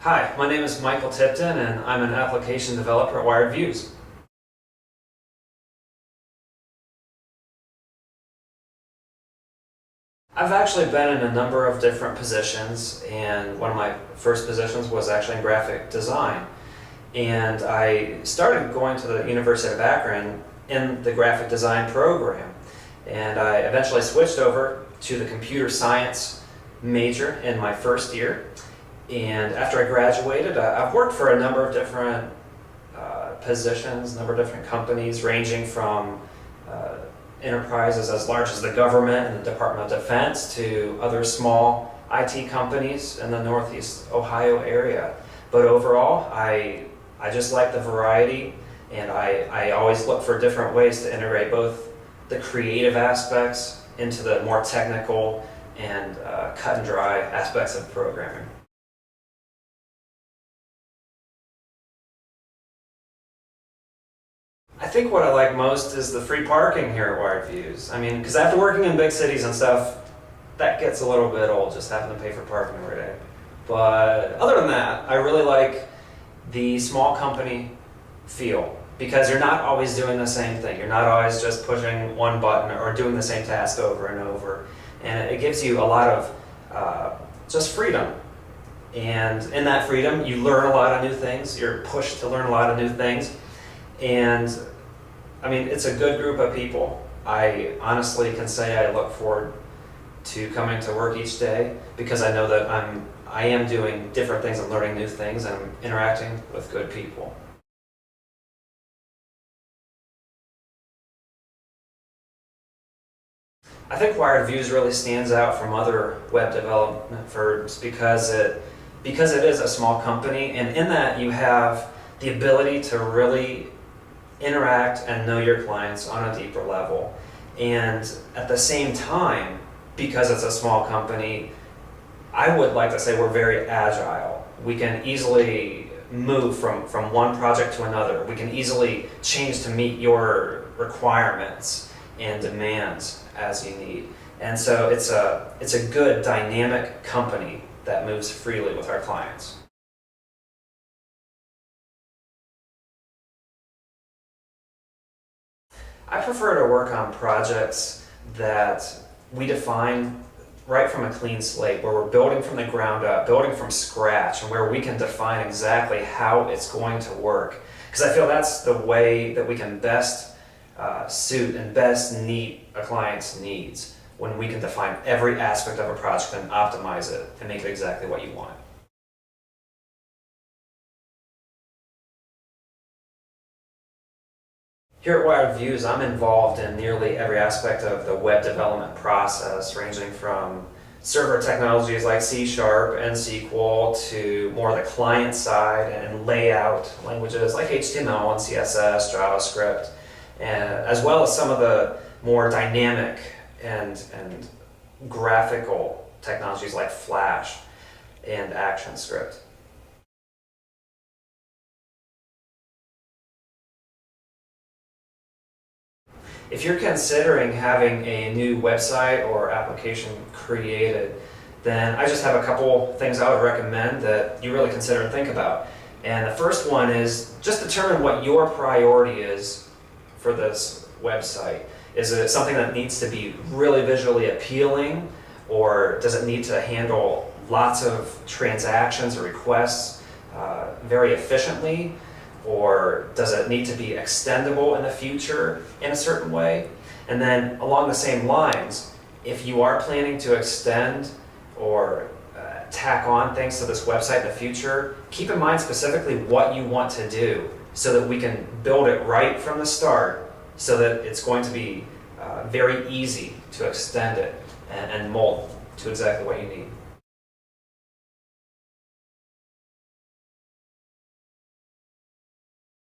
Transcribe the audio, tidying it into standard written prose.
Hi, my name is Michael Tipton and I'm an application developer at WiredViews. I've actually been in a number of different positions, and one of my first positions was actually in graphic design. And I started going to the University of Akron in the graphic design program. And I eventually switched over to the computer science major in my first year. And after I graduated, I've worked for a number of different positions, a number of different companies, ranging from enterprises as large as the government and the Department of Defense to other small IT companies in the Northeast Ohio area. But overall, I just like the variety, and I always look for different ways to integrate both the creative aspects into the more technical and cut and dry aspects of programming. I think what I like most is the free parking here at WiredViews. I mean, because after working in big cities and stuff, that gets a little bit old, just having to pay for parking every day. But other than that, I really like the small company feel, because you're not always doing the same thing. You're not always just pushing one button or doing the same task over and over. And it gives you a lot of just freedom. And in that freedom, you learn a lot of new things. You're pushed to learn a lot of new things. And I mean, it's a good group of people. I honestly can say I look forward to coming to work each day, because I know that I am doing different things and learning new things, and I'm interacting with good people. I think WiredViews really stands out from other web development firms because it is a small company, and in that you have the ability to really interact and know your clients on a deeper level. And at the same time, because it's a small company, I would like to say we're very agile. We can easily move from one project to another. We can easily change to meet your requirements and demands as you need. And so it's a good dynamic company that moves freely with our clients. I prefer to work on projects that we define right from a clean slate, where we're building from the ground up, building from scratch, and where we can define exactly how it's going to work. Because I feel that's the way that we can best suit and best meet a client's needs, when we can define every aspect of a project and optimize it and make it exactly what you want. Here at WiredViews, I'm involved in nearly every aspect of the web development process, ranging from server technologies like C# and SQL to more the client side and layout languages like HTML and CSS, JavaScript, and as well as some of the more dynamic and graphical technologies like Flash and ActionScript. If you're considering having a new website or application created, then I just have a couple things I would recommend that you really consider and think about. And the first one is just determine what your priority is for this website. Is it something that needs to be really visually appealing, or does it need to handle lots of transactions or requests very efficiently? Or does it need to be extendable in the future in a certain way? And then along the same lines, if you are planning to extend or tack on things to this website in the future, keep in mind specifically what you want to do, so that we can build it right from the start, so that it's going to be very easy to extend it and mold to exactly what you need.